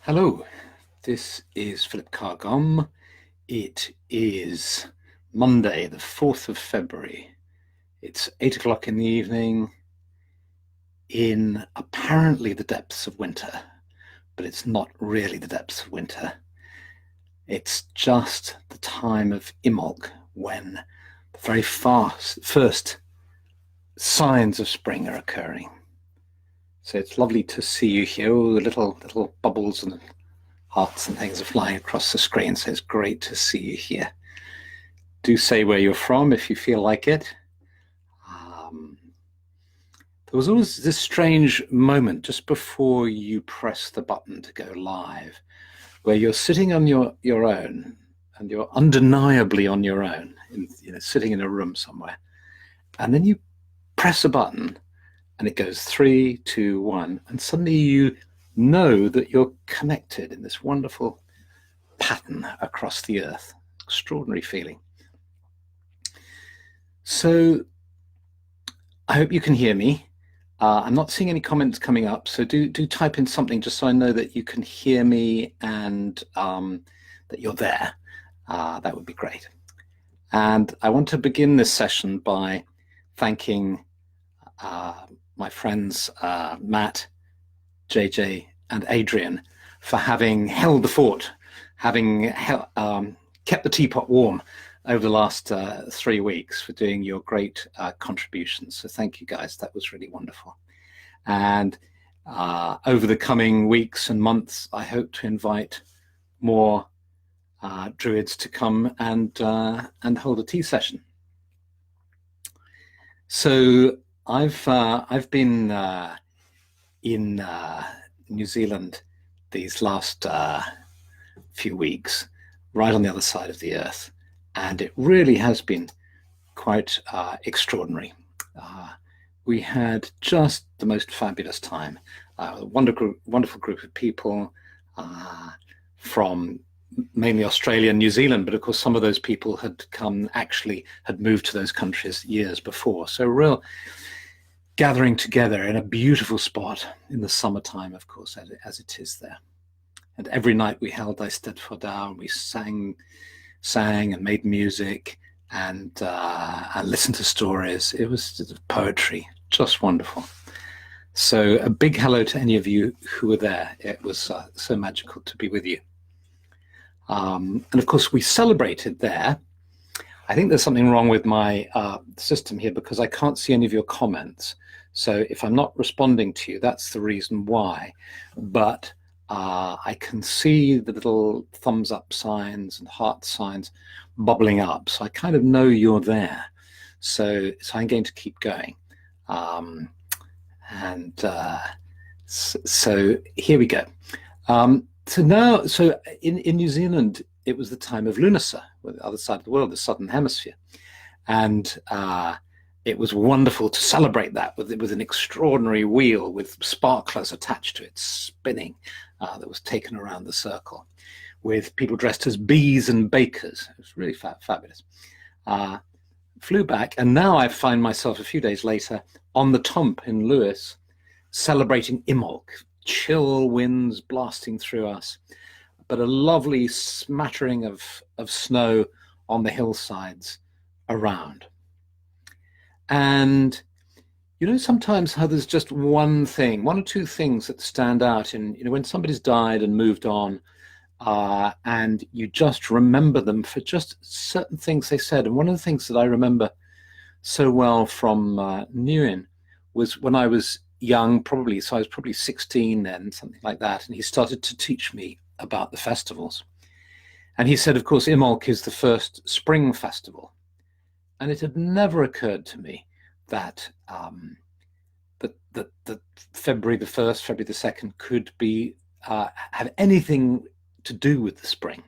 Hello, this is Philip Carr-Gomm. It is Monday, the 4th of February. It's 8 o'clock in the evening in apparently the depths of winter, but it's not really the depths of winter. It's just the time of Imbolc when the very first signs of spring are occurring. So it's lovely to see you here. Oh, the little bubbles and hearts and things are flying across the screen, so it's great to see you here. Do say where you're from if you feel like it. There was always this strange moment just before you press the button to go live, where you're sitting on your own, and you're undeniably on your own, sitting in a room somewhere, and then you press a button, and it goes 3, 2, 1, and suddenly you know that you're connected in this wonderful pattern across the earth. Extraordinary feeling. So I hope you can hear me. I'm not seeing any comments coming up, so do type in something just so I know that you can hear me and that you're there. That would be great. And I want to begin this session by thanking my friends Matt, JJ, and Adrian for having held the fort, having kept the teapot warm over the last 3 weeks, for doing your great contributions. So thank you guys, that was really wonderful. And over the coming weeks and months, I hope to invite more Druids to come and hold a tea session. So I've been in New Zealand these last few weeks, right on the other side of the earth, and it really has been quite extraordinary. We had just the most fabulous time. A wonderful group of people from mainly Australia and New Zealand, but of course some of those people had moved to those countries years before. So real gathering together in a beautiful spot in the summertime, of course, as it is there. And every night we held I Stead for Down, we sang and made music and listened to stories. It was poetry, just wonderful. So a big hello to any of you who were there. It was so magical to be with you. And of course we celebrated there. I think there's something wrong with my system here because I can't see any of your comments. So if I'm not responding to you, that's the reason why. But I can see the little thumbs up signs and heart signs bubbling up. So I kind of know you're there. So I'm going to keep going. So here we go. So in New Zealand, it was the time of Lunasa, the other side of the world, the southern hemisphere. And it was wonderful to celebrate that with an extraordinary wheel with sparklers attached to it, spinning, that was taken around the circle, with people dressed as bees and bakers. It was really fabulous. Flew back, and now I find myself a few days later on the Tomp in Lewis, celebrating Imbolc. Chill winds blasting through us, but a lovely smattering of snow on the hillsides around. And sometimes how there's just one or two things that stand out in, when somebody's died and moved on, and you just remember them for just certain things they said. And one of the things that I remember so well from Nguyen was when I was young, so I was probably 16 then, something like that, and he started to teach me about the festivals. And he said, of course, Imbolc is the first spring festival. And it had never occurred to me that that February the 1st, February the 2nd could be have anything to do with the spring.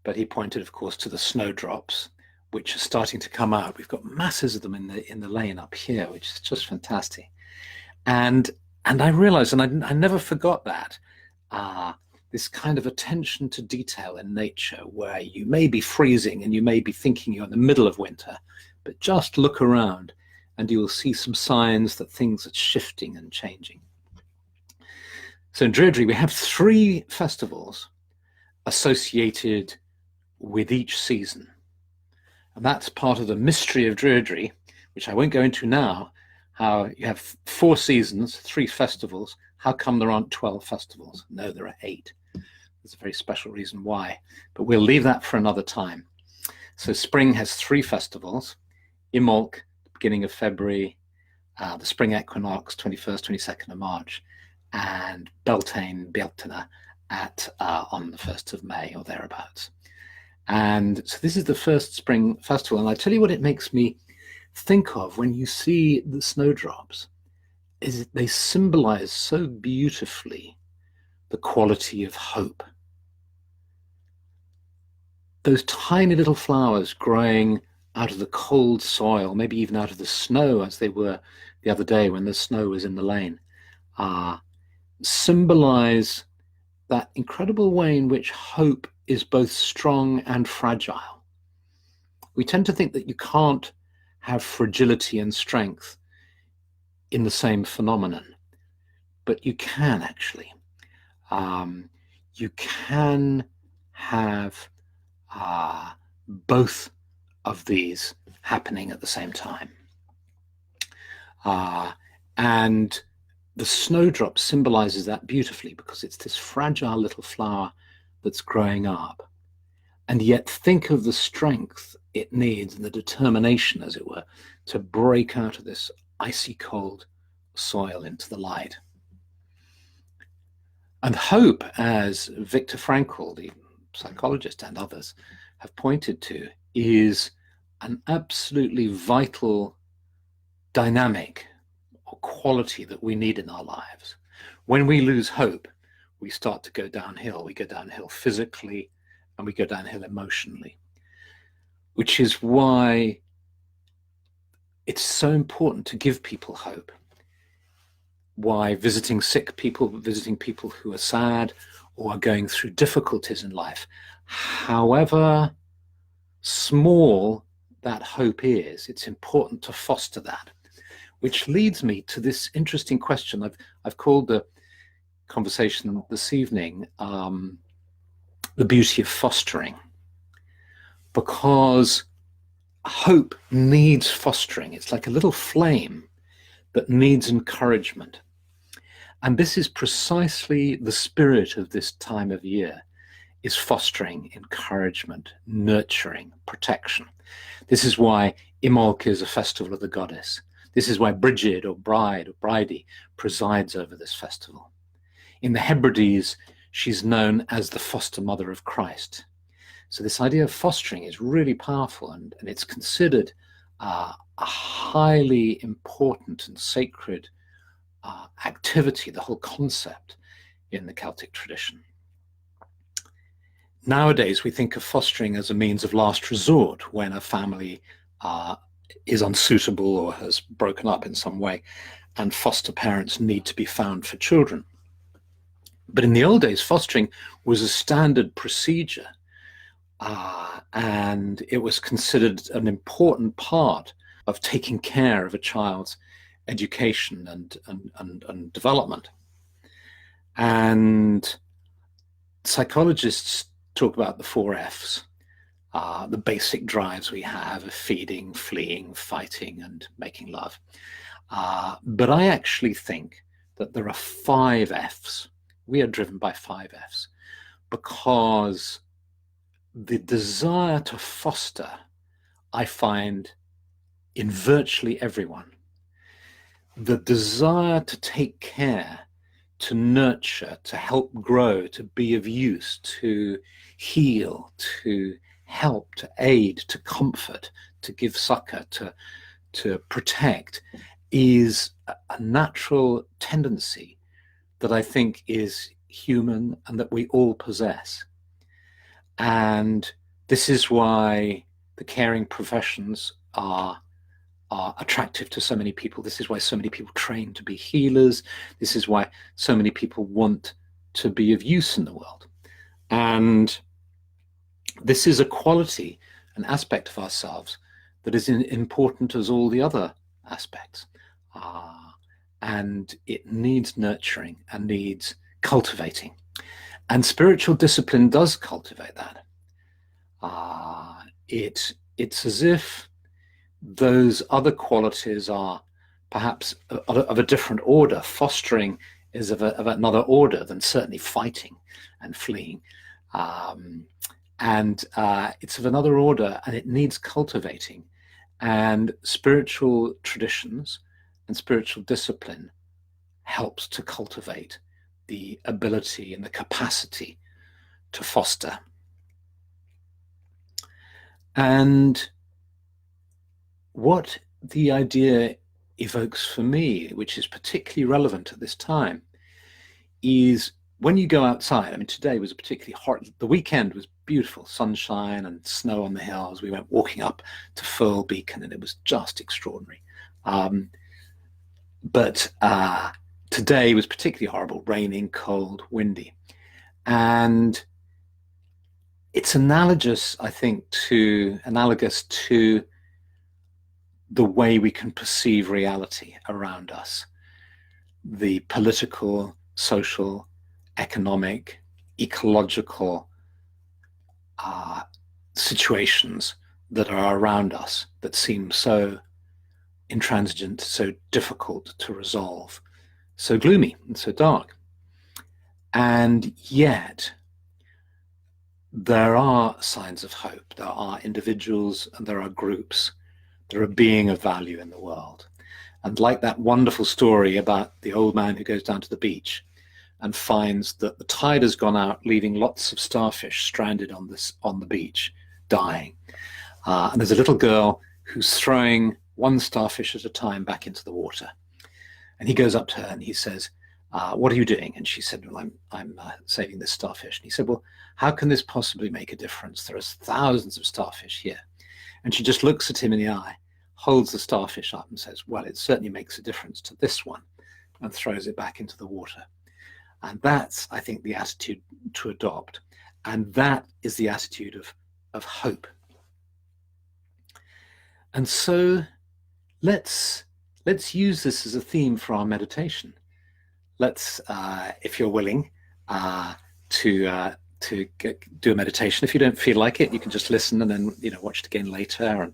But he pointed, of course, to the snowdrops, which are starting to come out. We've got masses of them in the lane up here, which is just fantastic. And I realized, and I never forgot that, this kind of attention to detail in nature, where you may be freezing and you may be thinking you're in the middle of winter, but just look around and you will see some signs that things are shifting and changing. So in Druidry, we have 3 festivals associated with each season. And that's part of the mystery of Druidry, which I won't go into now, how you have 4 seasons, 3 festivals. How come there aren't 12 festivals? No, there are 8. There's a very special reason why, but we'll leave that for another time. So spring has 3 festivals: Imbolc, beginning of February, the spring equinox, 21st, 22nd of March, and Beltane, Beltane on the 1st of May or thereabouts. And so this is the first spring festival. And I tell you what it makes me think of when you see the snowdrops, is they symbolize so beautifully the quality of hope. Those tiny little flowers growing out of the cold soil, maybe even out of the snow, as they were the other day when the snow was in the lane, symbolize that incredible way in which hope is both strong and fragile. We tend to think that you can't have fragility and strength in the same phenomenon, but you can actually. You can have both of these happening at the same time. And the snowdrop symbolizes that beautifully, because it's this fragile little flower that's growing up. And yet think of the strength it needs and the determination, as it were, to break out of this icy cold soil into the light. And hope, as Viktor Frankl, the psychologist, and others have pointed to, is an absolutely vital dynamic or quality that we need in our lives. When we lose hope, we start to go downhill. We go downhill physically and we go downhill emotionally, which is why it's so important to give people hope. Why visiting sick people, visiting people who are sad or are going through difficulties in life, however small that hope is, it's important to foster that. Which leads me to this interesting question. I've called the conversation this evening the beauty of fostering, because hope needs fostering. It's like a little flame that needs encouragement. And this is precisely the spirit of this time of year, is fostering, encouragement, nurturing, protection. This is why Imbolc is a festival of the goddess. This is why Brigid, or bride, or bridie, presides over this festival. In the Hebrides, she's known as the foster mother of Christ. So this idea of fostering is really powerful, and it's considered a highly important and sacred activity, the whole concept in the Celtic tradition. Nowadays, we think of fostering as a means of last resort when a family is unsuitable or has broken up in some way, and foster parents need to be found for children. But in the old days, fostering was a standard procedure, and it was considered an important part of taking care of a child's education and development. And psychologists talk about the 4 F's, the basic drives we have of feeding, fleeing, fighting, and making love. But I actually think that there are 5 F's. We are driven by 5 F's, because the desire to foster, I find, in virtually everyone. The desire to take care, to nurture, to help grow, to be of use, to heal, to help, to aid, to comfort, to give succor, to protect, is a natural tendency that I think is human and that we all possess. And this is why the caring professions are attractive to so many people. This is why so many people train to be healers. This is why so many people want to be of use in the world. And this is a quality, an aspect of ourselves that is important as all the other aspects. And it needs nurturing and needs cultivating. And spiritual discipline does cultivate that. It's as if those other qualities are perhaps of a different order. Fostering is of another order than certainly fighting and fleeing. It's of another order, and it needs cultivating. And spiritual traditions and spiritual discipline helps to cultivate the ability and the capacity to foster. And what the idea evokes for me, which is particularly relevant at this time, is when you go outside. I mean, today was a particularly hot, the weekend was beautiful, sunshine and snow on the hills. We went walking up to Firle Beacon and it was just extraordinary. But today was particularly horrible, raining, cold, windy. And it's analogous, I think, analogous to the way we can perceive reality around us. The political, social, economic, ecological situations that are around us that seem so intransigent, so difficult to resolve, so gloomy and so dark. And yet, there are signs of hope. There are individuals and there are groups that are being of value in the world. And like that wonderful story about the old man who goes down to the beach and finds that the tide has gone out, leaving lots of starfish stranded on the beach, dying. And there's a little girl who's throwing one starfish at a time back into the water. And he goes up to her and he says, what are you doing? And she said, well, I'm saving this starfish. And he said, well, how can this possibly make a difference? There are thousands of starfish here. And she just looks at him in the eye, holds the starfish up and says, well, it certainly makes a difference to this one, and throws it back into the water. And that's, I think, the attitude to adopt. And that is the attitude of hope. And so let's use this as a theme for our meditation. Let's, if you're willing, to do a meditation. If you don't feel like it, you can just listen and then watch it again later.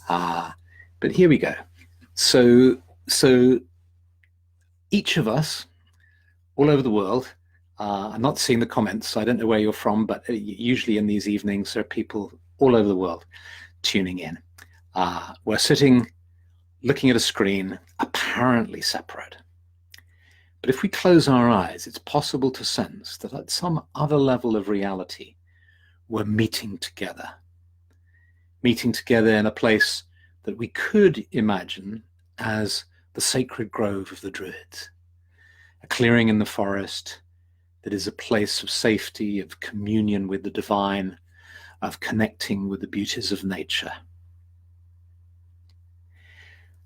But here we go. So each of us, all over the world. I'm not seeing the comments, so I don't know where you're from, but usually in these evenings there are people all over the world tuning in. We're sitting, looking at a screen, apparently separate. But if we close our eyes, it's possible to sense that at some other level of reality, we're meeting together in a place that we could imagine as the sacred grove of the Druids, a clearing in the forest that is a place of safety, of communion with the divine, of connecting with the beauties of nature.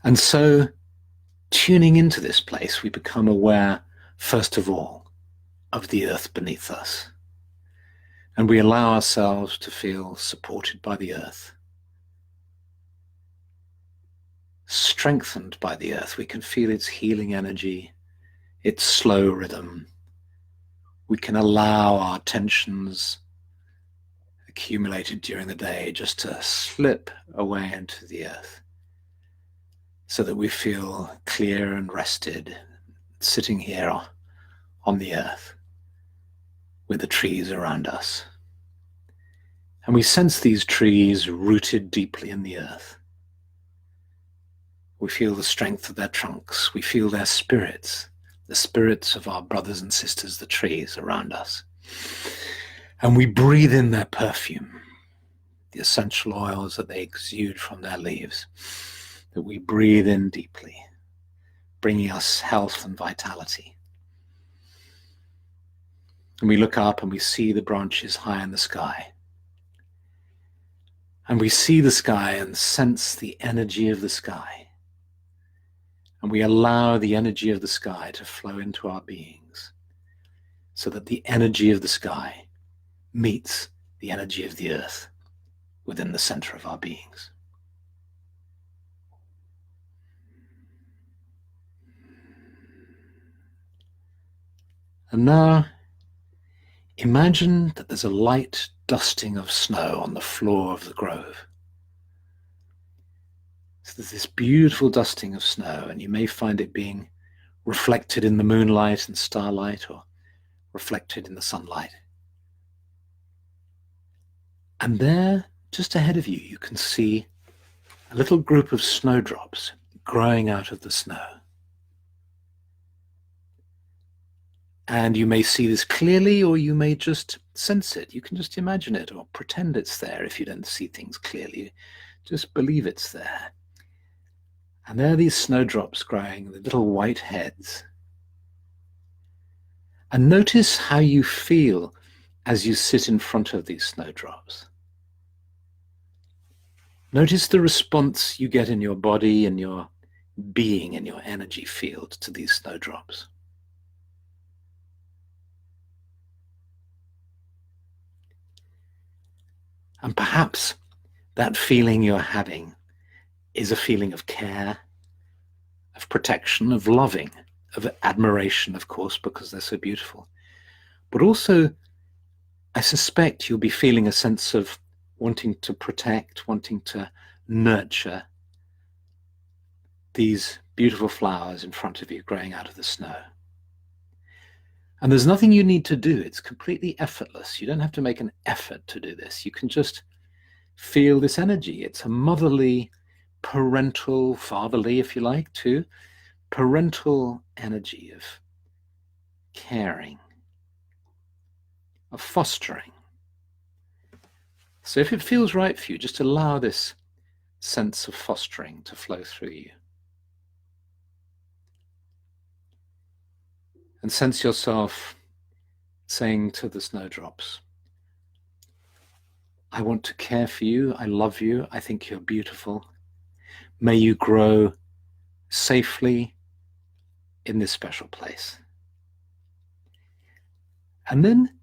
And so, tuning into this place, we become aware, first of all, of the earth beneath us. And we allow ourselves to feel supported by the earth, strengthened by the earth. We can feel its healing energy, its slow rhythm. We can allow our tensions accumulated during the day just to slip away into the earth so that we feel clear and rested, sitting here on the earth with the trees around us. And we sense these trees rooted deeply in the earth. We feel the strength of their trunks. We feel their spirits, the spirits of our brothers and sisters, the trees around us. And we breathe in their perfume, the essential oils that they exude from their leaves, that we breathe in deeply, bringing us health and vitality. And we look up and we see the branches high in the sky. And we see the sky and sense the energy of the sky. And we allow the energy of the sky to flow into our beings so that the energy of the sky meets the energy of the earth within the center of our beings. And now imagine that there's a light dusting of snow on the floor of the grove. So there's this beautiful dusting of snow, and you may find it being reflected in the moonlight and starlight, or reflected in the sunlight. And there, just ahead of you, you can see a little group of snowdrops growing out of the snow. And you may see this clearly, or you may just sense it. You can just imagine it or pretend it's there if you don't see things clearly. Just believe it's there. And there are these snowdrops growing, the little white heads. And notice how you feel as you sit in front of these snowdrops. Notice the response you get in your body and your being and your energy field to these snowdrops. And perhaps that feeling you're having is a feeling of care, of protection, of loving, of admiration, of course, because they're so beautiful. But also, I suspect you'll be feeling a sense of wanting to protect, wanting to nurture these beautiful flowers in front of you growing out of the snow. And there's nothing you need to do. It's completely effortless. You don't have to make an effort to do this. You can just feel this energy. It's a motherly, parental, fatherly, if you like, too, parental energy of caring, of fostering. So if it feels right for you, just allow this sense of fostering to flow through you. And sense yourself saying to the snowdrops, I want to care for you, I love you, I think you're beautiful. May you grow safely in this special place. And then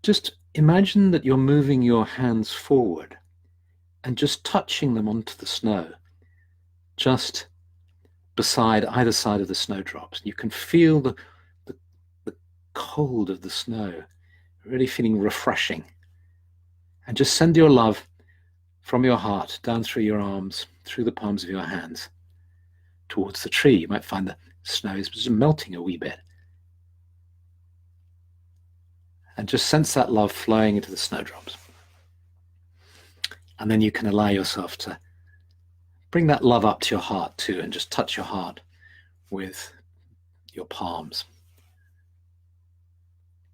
just imagine that you're moving your hands forward and just touching them onto the snow, just beside either side of the snowdrops. You can feel the cold of the snow, really feeling refreshing. And just send your love from your heart down through your arms, through the palms of your hands, towards the tree. You might find the snow is just melting a wee bit. And just sense that love flowing into the snowdrops. And then you can allow yourself to bring that love up to your heart too, and just touch your heart with your palms.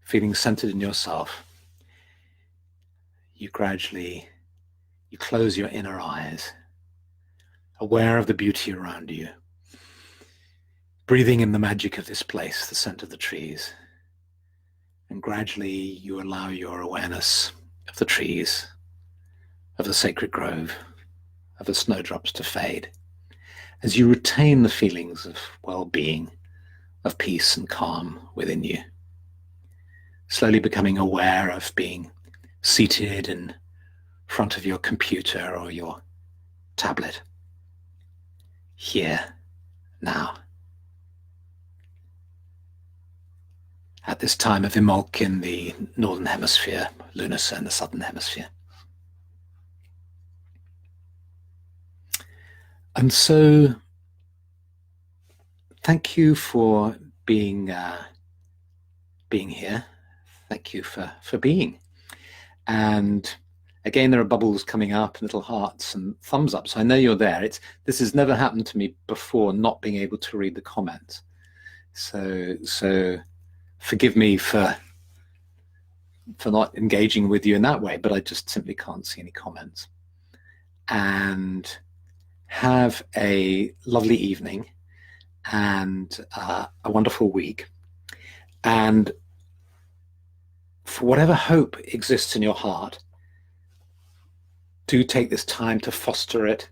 Feeling centered in yourself, you close your inner eyes, aware of the beauty around you, breathing in the magic of this place, the scent of the trees, and gradually you allow your awareness of the trees, of the sacred grove, of the snowdrops to fade, as you retain the feelings of well-being, of peace and calm within you. Slowly becoming aware of being seated in front of your computer or your tablet. Here, now. At this time of Imbolc in the northern hemisphere, Lunar in the southern hemisphere. And so, thank you for being here. Thank you for being. And again, there are bubbles coming up, little hearts and thumbs up. So I know you're there. This has never happened to me before, not being able to read the comments. So forgive me for not engaging with you in that way, but I just simply can't see any comments. And have a lovely evening and a wonderful week. And for whatever hope exists in your heart, do take this time to foster it.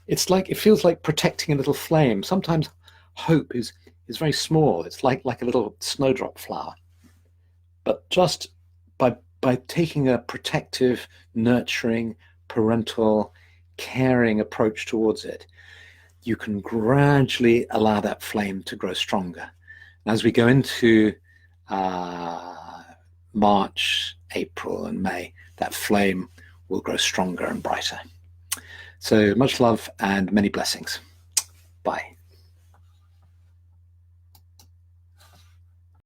It feels like protecting a little flame. Sometimes hope is very small. It's like a little snowdrop flower. But just by taking a protective, nurturing, parental, caring approach towards it, you can gradually allow that flame to grow stronger. And as we go into March, April, and May, that flame will grow stronger and brighter. So much love and many blessings. Bye.